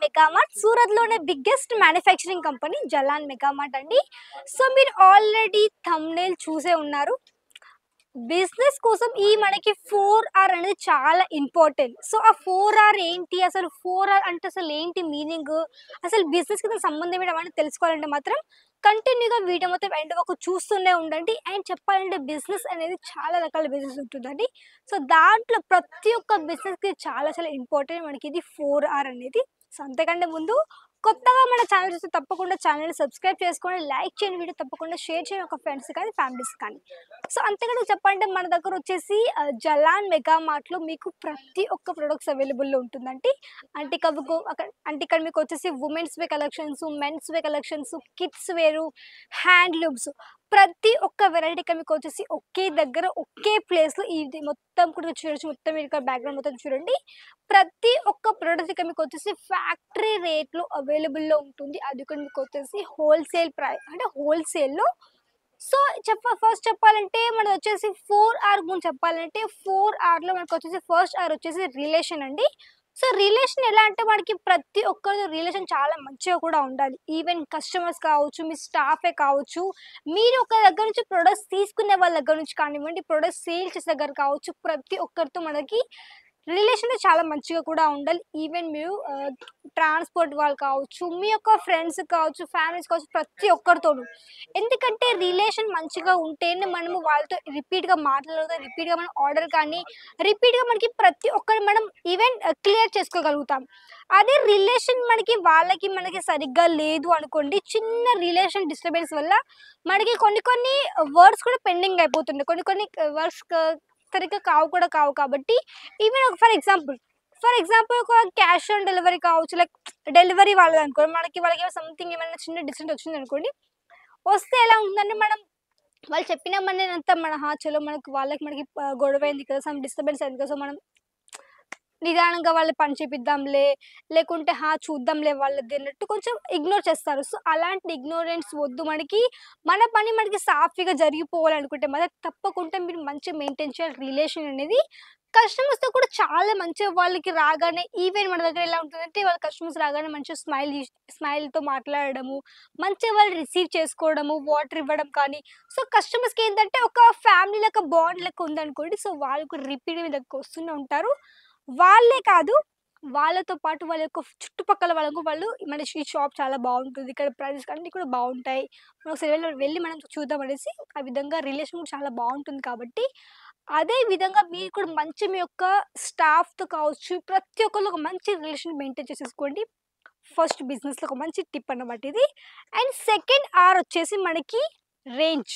Megamart సూరత్‌లోనే biggest manufacturing company Jalan Megamart అండి. So, మీరు ఆల్రెడీ థంబ్‌నెయిల్ చూసే ఉన్నారు. బిజినెస్ కోసం మనకి 4R అనేది చాలా ఇంపార్టెంట్. సో, ఆ 4R ఏంటి? అసలు 4R అంటే అసలేంటి మీనింగు? అసలు బిజినెస్‌కి దానికి సంబంధం ఏంటి? అవన్నీ తెలుసుకోవాలంటే మాత్రం కంటిన్యూగా వీడియో మొత్తం ఎండ్ వరకు చూస్తూనే ఉండండి. అండ్ చెప్పాలంటే బిజినెస్ అనేది చాలా రకాల బిజినెస్ ఉంటుందండి. సో, దాంట్లో ప్రతి ఒక్క బిజినెస్‌కి చాలా చాలా ఇంపార్టెంట్ మనకిది 4R అనేది. సో, అంతకంటే ముందు కొత్తగా మన ఛానల్ చూస్తే తప్పకుండా ఛానల్‌ని సబ్స్క్రైబ్ చేసుకోండి. లైక్ చేయండి. వీడియో తప్పకుండా షేర్ చేయండి ఒక ఫ్రెండ్స్ కానీ, ఫ్యామిలీస్ కానీ. సో, అంతేకాదు చెప్పాలంటే మన దగ్గరొచ్చేసి జలాన్ మెగా మార్ట్‌లో మీకు ప్రతి ఒక్క ప్రొడక్ట్స్ అవైలబుల్‌లో ఉంటుందండి. అంటే అంటే ఇక్కడ మీకొచ్చేసి women's wear collections, men's wear collections, kids wear, handlooms ప్రతి ఒక్క వెరైటీ ఇక్కడ మీకొచ్చేసి ఒకే దగ్గర, ఒకే ప్లేస్‌లో ఇది మొత్తం కూడా చూడొచ్చు. మొత్తం మీరు ఇక్కడ బ్యాక్‌గ్రౌండ్ మొత్తం చూడండి. ప్రతి ఒక్క ప్రొడక్ట్ ఇక్కడ మీకొచ్చేసి ఫ్యాక్టరీ రేట్‌లో అవైలబుల్‌లో ఉంటుంది. అది కూడా మీకొచ్చేసి హోల్‌సేల్‌లో. సో, ఫస్ట్ చెప్పాలంటే మనదొచ్చేసి 4R గురించి చెప్పాలంటే 4Rలో మనకొచ్చేసి ఫస్ట్ R వచ్చేసి రిలేషన్ అండి. సో, రిలేషన్ ఎలా అంటే మనకి ప్రతి ఒక్కరితో రిలేషన్ చాలా మంచిగా కూడా ఉండాలి. ఈవెన్ కస్టమర్స్ కావచ్చు, మీ స్టాఫే కావచ్చు, మీరు ఒక దగ్గర నుంచి ప్రొడక్ట్స్ తీసుకునే వాళ్ళ దగ్గర నుంచి కానివ్వండి, ప్రొడక్ట్స్ సేల్ చేసే దగ్గర కావచ్చు, ప్రతి ఒక్కరితో మనకి రిలేషన్ చాలా మంచిగా కూడా ఉండాలి. ఈవెన్ మీరు ట్రాన్స్‌పోర్ట్ వాళ్ళు కావచ్చు, మీ యొక్క ఫ్రెండ్స్ కావచ్చు, ఫ్యామిలీస్ కావచ్చు, ప్రతి ఒక్కరితోను. ఎందుకంటే రిలేషన్ మంచిగా ఉంటేనే మనము వాళ్ళతో రిపీట్‌గా మాట్లాడగలుగుతాం. రిపీట్‌గా మనం ఆర్డర్ కానీ, రిపీట్‌గా మనకి ప్రతి ఒక్కటి మనం ఈవెన్ క్లియర్ చేసుకోగలుగుతాం. అదే రిలేషన్ మనకి సరిగ్గా లేదు అనుకోండి, చిన్న రిలేషన్ డిస్టర్బెన్స్ వల్ల మనకి కొన్ని కొన్ని వర్డ్స్ కూడా పెండింగ్ అయిపోతుంటాయి. కొన్ని కొన్ని వర్డ్స్ సరిగ్గా కావు కాబట్టి ఈవెన్ ఫర్ ఎగ్జాంపుల్ ఒక క్యాష్ ఆన్ డెలివరీ కావచ్చు, లైక్ డెలివరీ వాళ్ళదనుకో వాళ్ళకి సంథింగ్ ఏమైనా చిన్న డిస్టెన్స్ వచ్చిందనుకోండి, వస్తే ఎలా ఉంటుందంటే వాళ్ళు చెప్పిన మననంతా చలో మనకి గొడవైంది కదా! సమ్ డిస్టర్బెన్స్ అయింది కదా! సో, మనం నిదానంగా వాళ్ళ పని చేపిద్దాంలే, లేకుంటే చూద్దాంలే వాళ్ళది అన్నట్టు కొంచెం ఇగ్నోర్ చేస్తారు. సో, అలాంటి ఇగ్నోరెన్స్ వద్దు మనకి. మన పని మనకి సాఫీగా జరిగిపోవాలనుకుంటే మాత్రం తప్పకుండా మీరు మంచిగా మెయింటైన్ చేయాలి రిలేషన్ అనేది. కస్టమర్స్‌తో కూడా చాలా మంచిగా వాళ్ళకి రాగానే ఈవెన్ మన దగ్గర ఎలా ఉంటుందంటే వాళ్ళ కస్టమర్స్ రాగానే మంచిగా స్మైల్‌తో మాట్లాడడము, మంచిగా వాళ్ళు రిసీవ్ చేసుకోవడము, వాటర్ ఇవ్వడం కానీ, సో, కస్టమర్స్‌కి ఏంటంటే ఒక ఫ్యామిలీ లెక్క బాండ్ లెక్క ఉందనుకోండి. సో, వాళ్ళు కూడా రిపీట్‌గా మీ దగ్గరికి వస్తూనే ఉంటారు. వాళ్ళే కాదు, వాళ్ళతో పాటు వాళ్ళ యొక్క చుట్టుపక్కల మన ఈ షాప్ చాలా బావుంటుంది. ఇక్కడ ప్రైజెస్ అన్నీ కూడా బావుంటాయి. ఒకసారి వెళ్లి మనం చూద్దాం అనేసి ఆ విధంగా రిలేషన్ కూడా చాలా బావుంటుంది కాబట్టి, అదే విధంగా మీరు కూడా మీ యొక్క స్టాఫ్‌తో కావచ్చు, ప్రతి ఒక్కళ్ళు ఒక మంచి రిలేషన్ మెయింటైన్ చేసేసుకోండి. ఫస్ట్ బిజినెస్‌లో ఒక మంచి టిప్ అన్నమాట ఇది. అండ్ సెకండ్ ఆర్ వచ్చేసి మనకి రేంజ్.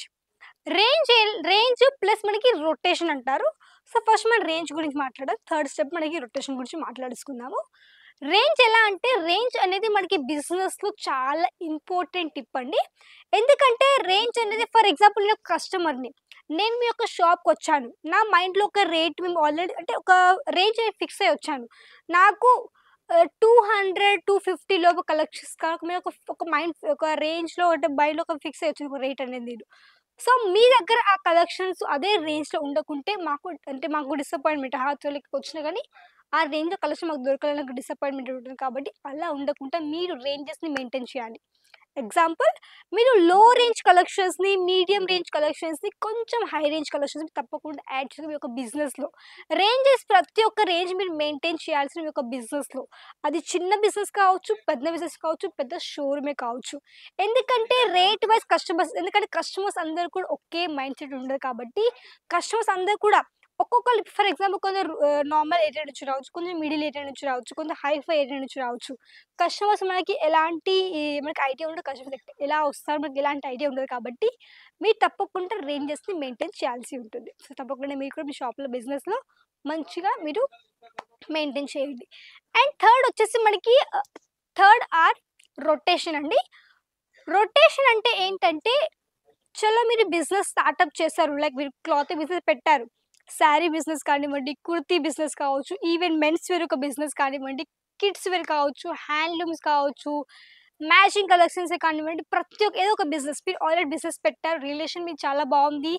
రేంజ్ ప్లస్ మనకి రొటేషన్ అంటారు. సో, ఫస్ట్ మనం రేంజ్ గురించి మాట్లాడదాం. థర్డ్ స్టెప్ మనకి రొటేషన్ గురించి మాట్లాడేసుకుందాము. రేంజ్ అనేది మనకి బిజినెస్‌లో చాలా ఇంపార్టెంట్ టిప్ అండి. ఎందుకంటే రేంజ్ అనేది ఫర్ ఎగ్జాంపుల్ నేను ఒక కస్టమర్‌ని. నేను మీ యొక్క షాప్‌కొచ్చాను. నా మైండ్‌లో ఒక రేట్ మేము ఆల్రెడీ అంటే ఒక రేంజ్ ఫిక్స్ అయ్యి వచ్చాను. నాకు 200, 250 లోపు కలెక్షన్స్ కాకుండా ఒక రేంజ్‌లో అంటే మైండ్‌లో ఒక ఫిక్స్ అయ్యి వచ్చింది ఒక రేట్ అనేది నేను. సో, మీ దగ్గర ఆ కలెక్షన్స్ అదే రేంజ్‌లో ఉండకుంటే మాకు డిసప్పాయింట్‌మెంట్. చలో ఇక్కడికొచ్చినా గానీ, ఆ రేంజ్‌లో కలెక్షన్ మాకు దొరకలేదు నాకు డిసప్పాయింట్‌మెంట్ ఉంటుంది కాబట్టి, అలా ఉండకుండా మీరు రేంజెస్‌ని మెయింటైన్ చేయాలి. ఎగ్జాంపుల్ మీరు లో రేంజ్ కలెక్షన్స్‌ని, మీడియం రేంజ్ కలెక్షన్స్‌ని, కొంచెం హై రేంజ్ కలెక్షన్స్‌ని తప్పకుండా యాడ్ చేయాలి మీ యొక్క బిజినెస్‌లో. ప్రతి ఒక్క రేంజ్ మీరు మెయింటైన్ చేయాల్సిన మీ యొక్క బిజినెస్‌లో. అది చిన్న బిజినెస్ కావచ్చు, పెద్ద బిజినెస్ కావచ్చు, పెద్ద షోరూమే కావచ్చు. ఎందుకంటే కస్టమర్స్ అందరూ కూడా ఒకే మైండ్ సెట్ ఉండదు కాబట్టి, కస్టమర్స్ అందరూ కూడా ఒక్కొక్కళ్ళు ఫర్ ఎగ్జాంపుల్ కొందరు నార్మల్ ఏరియా నుంచి రావచ్చు, కొంచెం మిడిల్ ఏరియా నుంచి రావచ్చు, కొంచెం హైఫై ఏరియా నుంచి రావచ్చు. కస్టమర్స్ మనకి ఐడియా ఉండదు. కస్టమర్స్ ఎలా వస్తారు మనకి ఎలాంటి ఐడియా ఉండదు కాబట్టి, మీరు తప్పకుండా రేంజెస్‌ని మెయింటైన్ చేయాల్సి ఉంటుంది. సో, తప్పకుండా మీరు కూడా మీ షాప్‌లో బిజినెస్‌లో మంచిగా మీరు మెయింటైన్ చేయండి. అండ్ థర్డ్ ఆర్ రొటేషన్ అండి. రొటేషన్ అంటే ఏంటంటే, చలో మీరు బిజినెస్ స్టార్టప్ చేశారు. లైక్ మీరు క్లాత్ బిజినెస్ పెట్టారు. శారీ బిజినెస్ కానివ్వండి, కుర్తీ బిజినెస్ కావచ్చు, ఈవెన్ మెన్స్ వేర్ ఒక బిజినెస్ కానివ్వండి, కిడ్స్ వేర్ కావచ్చు, హ్యాండ్లూమ్స్ కావచ్చు, మ్యాచింగ్ కలెక్షన్సే కానివ్వండి, ప్రతి ఒక్క ఏదో ఒక బిజినెస్ మీరు ఆల్రెడీ బిజినెస్ పెట్టారు. రిలేషన్ మీకు చాలా బావుంది.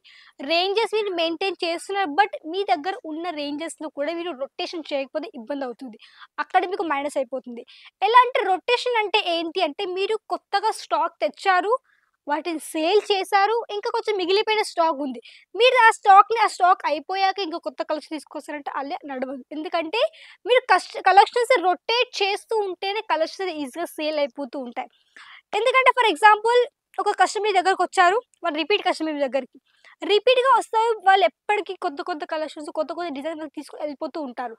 రేంజెస్ మీరు మెయింటైన్ చేస్తున్నారు. బట్ మీ దగ్గర ఉన్న రేంజెస్‌లో కూడా మీరు రొటేషన్ చేయకపోతే ఇబ్బందవుతుంది. అక్కడ మీకు మైనస్ అయిపోతుంది. ఎలా అంటే రొటేషన్ అంటే ఏంటి అంటే మీరు కొత్తగా స్టాక్ తెచ్చారు. వాటిని సేల్ చేశారు. ఇంకా కొంచెం మిగిలిపోయిన స్టాక్ ఉంది. మీరు ఆ స్టాక్ అయిపోయాక ఇంక కొత్త కలెక్షన్ తీసుకొస్తారంటే అలా నడవదు. ఎందుకంటే మీరు కలెక్షన్స్ రొటేట్ చేస్తూ ఉంటేనే కలెక్షన్స్ ఈజీగా సేల్ అయిపోతూ ఉంటాయి. ఎందుకంటే ఫర్ ఎగ్జాంపుల్ ఒక కస్టమర్ మీ దగ్గరకొచ్చారు. వాళ్ళు రిపీట్ కస్టమర్ మీ దగ్గరికి. రిపీట్‌గా వస్తారు. వాళ్ళు ఎప్పటికి కొత్త కొత్త కలెక్షన్స్, కొత్త కొత్త డిజైన్‌లు తీసుకొని వెళ్ళిపోతూ ఉంటారు.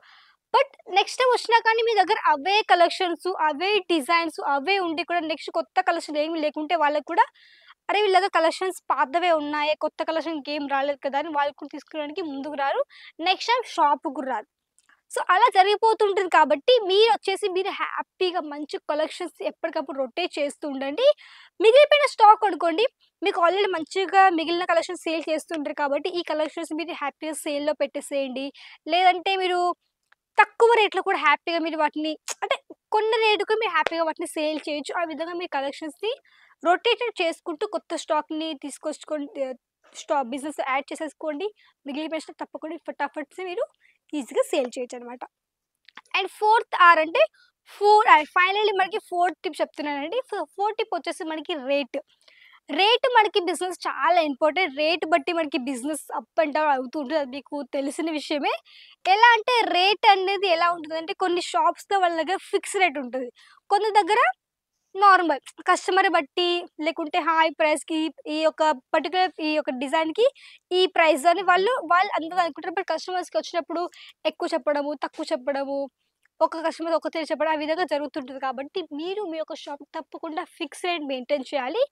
బట్ నెక్స్ట్ టైమ్ వచ్చినా కానీ మీ దగ్గర అవే కలెక్షన్స్, అవే డిజైన్స్, అవే ఉండి కూడా నెక్స్ట్ కొత్త కలెక్షన్ ఏమి లేకుంటే వాళ్ళకి కూడా అరే! వీళ్ళ దగ్గర కలెక్షన్స్ పాతవే ఉన్నాయే, కొత్త కలెక్షన్ ఇంకేం రాలేదు కదా! అని వాళ్ళు కూడా తీసుకోవడానికి ముందుకు రారు. నెక్స్ట్ టైమ్ షాప్‌కి కూడా రారు. సో, అలా జరిగిపోతుంటది కాబట్టి మీరు హ్యాపీగా మంచి కలెక్షన్స్ ఎప్పటికప్పుడు రొటేట్ చేస్తూ ఉండండి. మిగిలిపోయిన స్టాక్ అనుకోండి, మీకు ఆల్రెడీ మంచిగా మిగిలిన కలెక్షన్స్ సేల్ చేస్తుంటారు కాబట్టి, ఈ కలెక్షన్స్ మీరు హ్యాపీగా సేల్‌లో పెట్టేసేయండి. లేదంటే మీరు తక్కువ రేట్‌లో కూడా హ్యాపీగా మీరు వాటిని అంటే కొన్న రేటుకి మీరు హ్యాపీగా వాటిని సేల్ చేయొచ్చు. ఆ విధంగా మీ కలెక్షన్స్‌ని రొటేటెడ్ చేసుకుంటూ కొత్త స్టాక్‌ని తీసుకొచ్చుకొని బిజినెస్ యాడ్ చేసేసుకోండి. మిగిలిపోయిన స్టాక్ తప్పకుండా ఫటాఫట్‌సి మీరు ఈజీగా సేల్ చేయొచ్చనమాట. అండ్ ఫోర్త్ ఆర్ అంటే ఫైనల్లీ మనకి ఫోర్త్ టిప్ చెప్తున్నానండి. ఫోర్త్ టిప్ వచ్చేసి మనకి రేట్. రేట్ మనకి బిజినెస్ చాలా ఇంపార్టెంట్. రేట్ బట్టి మనకి బిజినెస్ అప్ అండ్ డౌన్ అవుతూ ఉంటది. అది మీకు తెలిసిన విషయమే. ఎలా అంటే రేట్ అనేది ఎలా ఉంటదంటే కొన్ని షాప్స్‌లో వాళ్ళ దగ్గర ఫిక్స్ రేట్ ఉంటది. కొందరి దగ్గర నార్మల్ కస్టమర్ బట్టి లేకుంటే ఈ ప్రైస్‌కి ఈ యొక్క డిజైన్‌కి ఈ ప్రైస్ అని వాళ్ళు అందరూ అనుకుంటారు. బట్ కస్టమర్స్‌కి వచ్చినప్పుడు ఎక్కువ చెప్పడము, తక్కువ చెప్పడము, ఒక కస్టమర్ ఒక తీరు చెప్పడం ఆ విధంగా జరుగుతుంటది. కాబట్టి మీరు మీ యొక్క షాప్ తప్పకుండా ఫిక్స్ రేట్ మెయింటైన్ చేయాలి.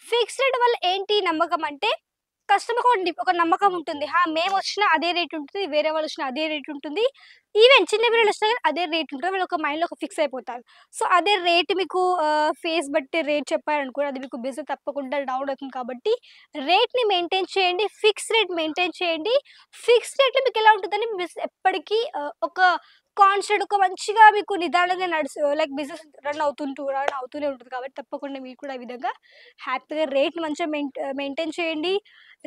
ఫిక్స్ రేట్ వల్ల ఏంటి నమ్మకం అంటే కస్టమర్‌కి ఒక నమ్మకం ఉంటుంది. మేమొచ్చినా అదే రేట్ ఉంటుంది. వేరే వాళ్ళొచ్చినా అదే రేట్ ఉంటుంది. ఈవెన్ చిన్న పిల్లలొచ్చినా గాని అదే రేట్ ఉంటది. వీళ్ళు ఒక మైండ్‌లో ఫిక్స్ అయిపోతారు. సో, అదే రేట్ మీకు ఫేస్ బట్టి రేట్ చెప్పారనుకోండి అది మీకు బిజినెస్ తప్పకుండా డౌన్ అవుతుంది కాబట్టి రేట్‌ని మెయింటైన్ చేయండి. ఫిక్స్ రేట్ మెయింటైన్ చేయండి. ఫిక్స్ రేట్‌లో మీకెలా ఉంటదంటే బిజినెస్ ఎప్పటికీ ఒక కాన్స్టెంట్ ఒక మంచిగా మీకు నిదానంగా లైక్ బిజినెస్ రన్ అవుతూనే ఉంటది కాబట్టి తప్పకుండా మీరు కూడా ఈ విధంగా హ్యాపీగా రేట్ మంచిగా మెయింటైన్ చేయండి.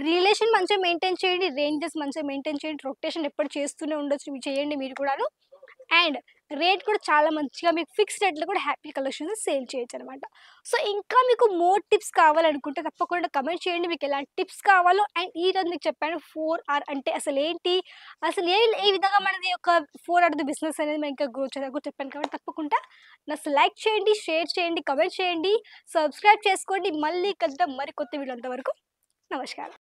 రిలేషన్ మంచిగా మెయింటైన్ చేయండి. రేంజెస్ మంచిగా మెయింటైన్ చేయండి. రొటేషన్ ఎప్పుడు చేస్తూనే ఉండొచ్చు. ఇవి చేయండి మీరు కూడాను. అండ్ రేట్ కూడా చాలా మంచిగా మీకు ఫిక్స్ రేట్‌లో కూడా హ్యాపీ కలెక్షన్స్ సేల్ చేయొచ్చనమాట. సో, ఇంకా మీకు మోర్ టిప్స్ కావాలనుకుంటే తప్పకుండా కమెంట్ చేయండి. మీకు ఎలాంటి టిప్స్ కావాలో అండ్ ఈరోజు మీకు చెప్పాను 4R అంటే అసలేంటి? అసలు ఏ విధంగా మనది ఒక 4R బిజినెస్ అనేది మనం ఇంకా గ్రో చేయాలో కూడా చెప్పాను కాబట్టి తప్పకుండా లైక్ చేయండి, షేర్ చేయండి, కమెంట్ చేయండి, సబ్స్క్రైబ్ చేసుకోండి. మళ్ళీ కలుద్దాం మరి కొత్త వీడియో అంతవరకు నమస్కారం.